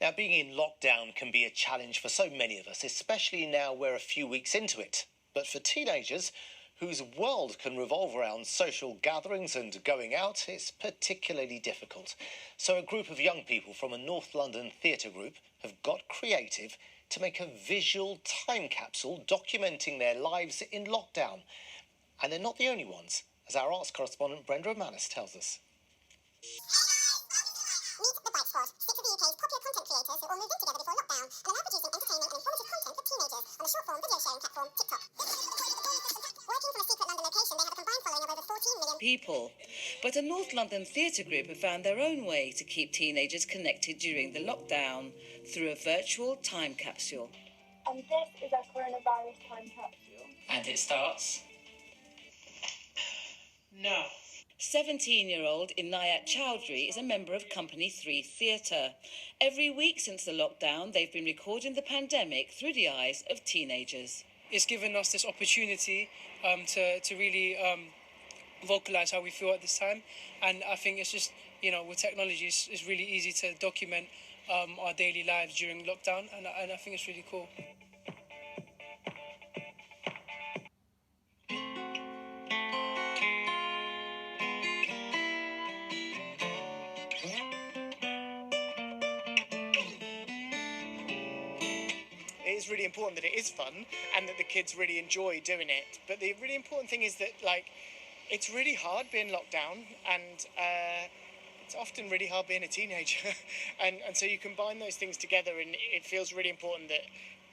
Now, being in lockdown can be a challenge for so many of us, especially now we're a few weeks into it. But for teenagers whose world can revolve around social gatherings and going out, it's particularly difficult. So a group of young people from a North London theatre group have got creative to make a visual time capsule documenting their lives in lockdown. And they're not the only ones, as our arts correspondent Brenda Manis tells us. Meet the Bite Squad, 6 of the UK's popular content creators who all moved in together before lockdown and are now producing entertainment and informative content for teenagers on the short-form video sharing platform TikTok. Working from a secret London location, they have a combined following of over 14 million people. But a North London theatre group have found their own way to keep teenagers connected during the lockdown through a virtual time capsule. And this is our coronavirus time capsule. And it starts No. 17-year-old Inayat Chowdhury is a member of Company 3 Theatre. Every week since the lockdown, they've been recording the pandemic through the eyes of teenagers. It's given us this opportunity to really vocalise how we feel at this time. And I think it's just, with technology, it's really easy to document our daily lives during lockdown. And I think it's really cool. It is really important that it is fun and that the kids really enjoy doing it. But the really important thing is that, it's really hard being locked down, and it's often really hard being a teenager. and so you combine those things together, and it feels really important that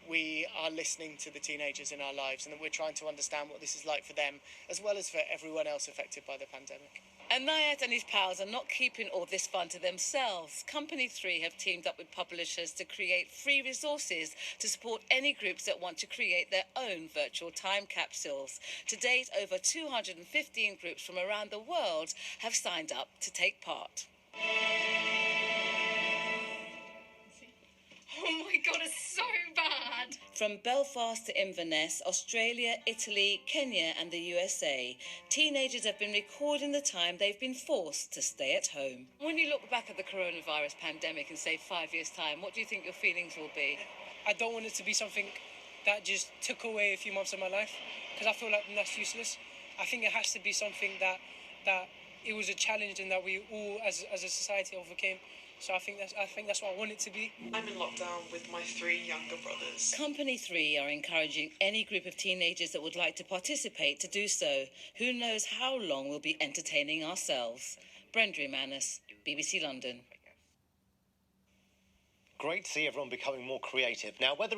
we are listening to the teenagers in our lives and that we're trying to understand what this is like for them, as well as for everyone else affected by the pandemic. Inayat and his pals are not keeping all this fun to themselves. Company 3 have teamed up with publishers to create free resources to support any groups that want to create their own virtual time capsules. To date, over 215 groups from around the world have signed up to take part. Oh my God, it's so bad. From Belfast to Inverness, Australia, Italy, Kenya and the USA, teenagers have been recording the time they've been forced to stay at home. When you look back at the coronavirus pandemic in, say, 5 years' time, what do you think your feelings will be? I don't want it to be something that just took away a few months of my life, because I feel like that's useless. I think it has to be something that it was a challenge and that we all, as a society, overcame. So I think that's what I want it to be. I'm in lockdown with my 3 younger brothers. Company 3 are encouraging any group of teenagers that would like to participate to do so. Who knows how long we'll be entertaining ourselves. Brenda Manis, BBC London. Great to see everyone becoming more creative. Now, whether